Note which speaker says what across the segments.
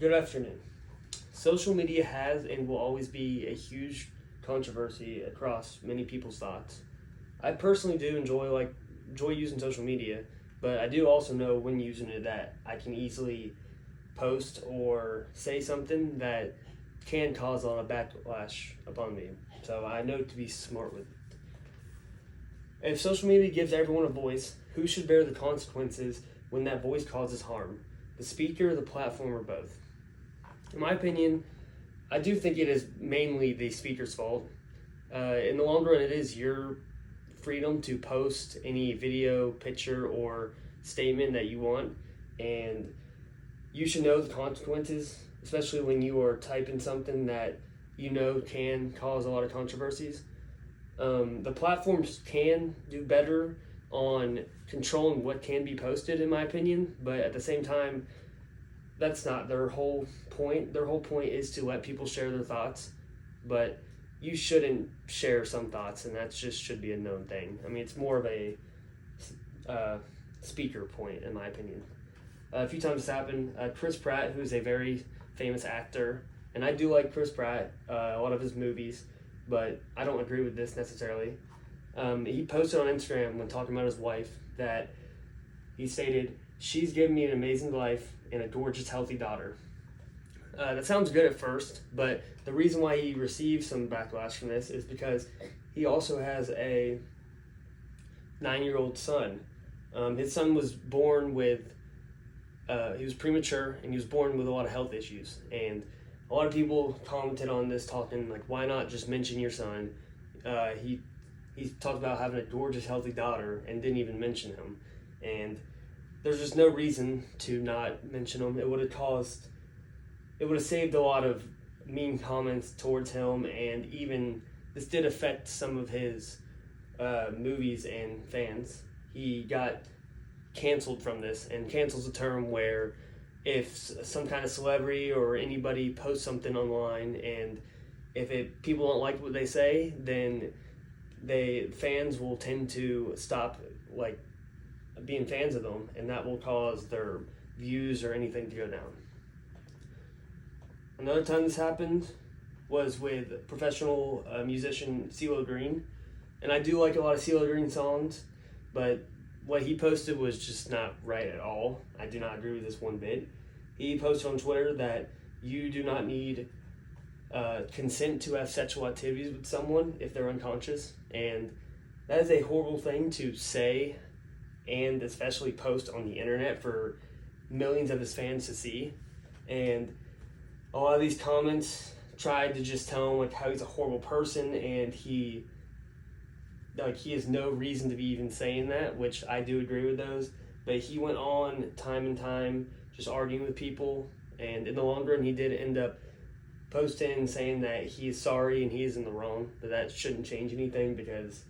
Speaker 1: Good afternoon. Social media has and will always be a huge controversy across many people's thoughts. I personally do enjoy using social media, but I do also know when using it that I can easily post or say something that can cause a lot of backlash upon me. So I know to be smart with it. If social media gives everyone a voice, who should bear the consequences when that voice causes harm? The speaker, the platform, or both? In my opinion, I do think it is mainly the speaker's fault. In the long run, it is your freedom to post any video, picture, or statement that you want, and you should know the consequences, especially when you are typing something that you know can cause a lot of controversies. The platforms can do better on controlling what can be posted, in my opinion, but at the same time, that's not their whole point. Their whole point is to let people share their thoughts, but you shouldn't share some thoughts, and that just should be a known thing. I mean, it's more of a speaker point, in my opinion. A few times it's happened. Chris Pratt, who's a very famous actor, and I do like Chris Pratt, a lot of his movies, but I don't agree with this necessarily. He posted on Instagram when talking about his wife that he stated, "She's given me an amazing life and a gorgeous, healthy daughter." That sounds good at first, but the reason why he received some backlash from this is because he also has a 9-year-old son. His son was born with, he was premature, and he was born with a lot of health issues. And a lot of people commented on this, talking like, why not just mention your son? He talked about having a gorgeous, healthy daughter and didn't even mention him. And there's just no reason to not mention him. It would have saved a lot of mean comments towards him, and even this did affect some of his movies and fans. He got canceled from this, and cancel's a term where if some kind of celebrity or anybody posts something online, and if people don't like what they say, then fans will tend to stop being fans of them, and that will cause their views or anything to go down. Another time this happened was with professional musician CeeLo Green, and I do like a lot of CeeLo Green songs, but what he posted was just not right at all. I do not agree with this one bit. He posted on Twitter that you do not need consent to have sexual activities with someone if they're unconscious, and that is a horrible thing to say, and especially post on the internet for millions of his fans to see. And a lot of these comments tried to just tell him how he's a horrible person, and he has no reason to be even saying that, which I do agree with those. But he went on time and time just arguing with people, and in the long run he did end up posting saying that he is sorry and he is in the wrong, but that shouldn't change anything, because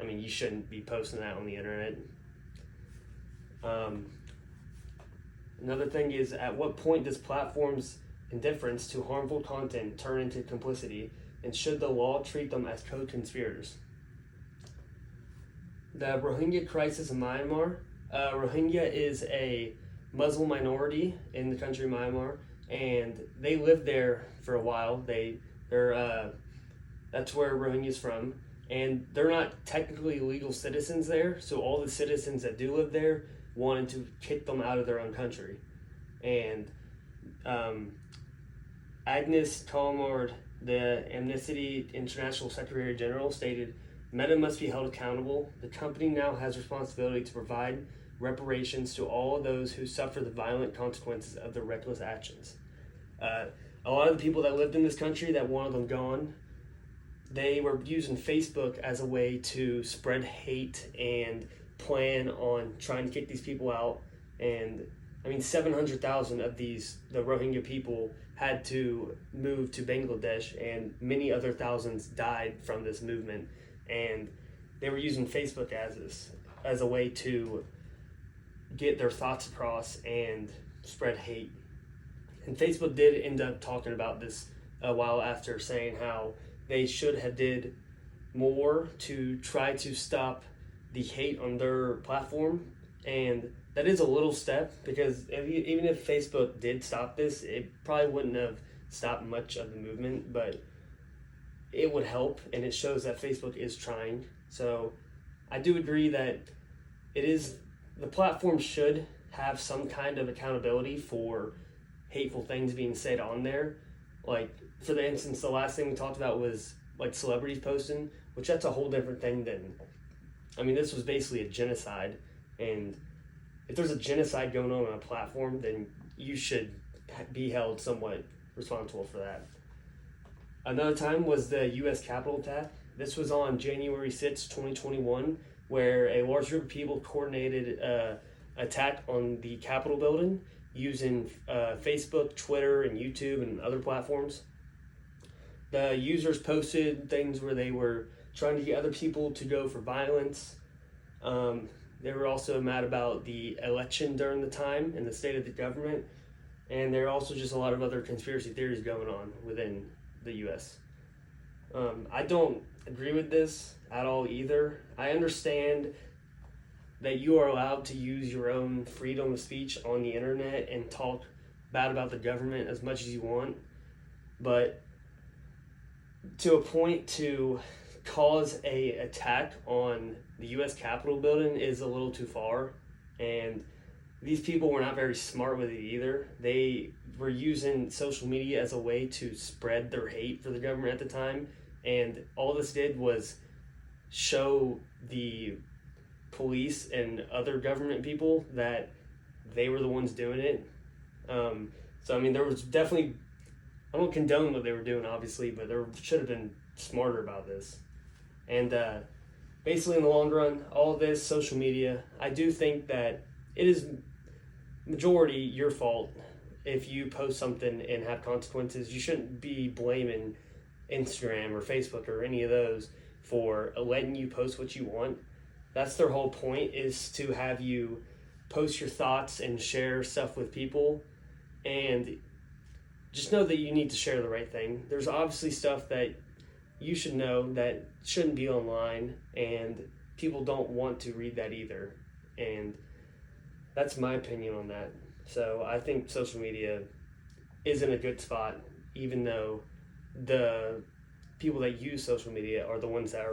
Speaker 1: you shouldn't be posting that on the internet. Another thing is, at what point does platforms' indifference to harmful content turn into complicity, and should the law treat them as co-conspirators? The Rohingya crisis in Myanmar. Rohingya is a Muslim minority in the country of Myanmar, and they lived there for a while. That's where Rohingya's from, and they're not technically legal citizens there, so all the citizens that do live there wanted to kick them out of their own country. And Agnes Callamard, the Amnesty International Secretary General, stated, "Meta must be held accountable. The company now has responsibility to provide reparations to all of those who suffer the violent consequences of their reckless actions." A lot of the people that lived in this country that wanted them gone, they were using Facebook as a way to spread hate and plan on trying to kick these people out. And 700,000 of the Rohingya people had to move to Bangladesh, and many other thousands died from this movement. And they were using Facebook as a way to get their thoughts across and spread hate. And Facebook did end up talking about this a while after, saying how they should have did more to try to stop the hate on their platform, and that is a little step, because even if Facebook did stop this, it probably wouldn't have stopped much of the movement, but it would help, and it shows that Facebook is trying. So I do agree that the platform should have some kind of accountability for hateful things being said on there. Like, for the instance, the last thing we talked about was like celebrities posting, which that's a whole different thing than, I mean, this was basically a genocide, and if there's a genocide going on a platform, then you should be held somewhat responsible for that. Another time was the U.S. Capitol attack. This was on January 6, 2021, where a large group of people coordinated attack on the Capitol building using Facebook, Twitter, and YouTube and other platforms. The users posted things where they were trying to get other people to go for violence. They were also mad about the election during the time and the state of the government. And there are also just a lot of other conspiracy theories going on within the U.S. I don't agree with this at all either. I understand that you are allowed to use your own freedom of speech on the internet and talk bad about the government as much as you want, but to a point to cause a attack on the U.S. Capitol building is a little too far, and these people were not very smart with it either. They were using social media as a way to spread their hate for the government at the time, and all this did was show the police and other government people that they were the ones doing it. So I mean, there was definitely, I don't condone what they were doing, obviously, but there should have been smarter about this. And basically, in the long run, all of this social media, I do think that it is majority your fault if you post something and have consequences. You shouldn't be blaming Instagram or Facebook or any of those for letting you post what you want. That's their whole point, is to have you post your thoughts and share stuff with people. And just know that you need to share the right thing. There's obviously stuff that you should know that shouldn't be online, and people don't want to read that either. And that's my opinion on that. So I think social media is in a good spot, even though the people that use social media are the ones that are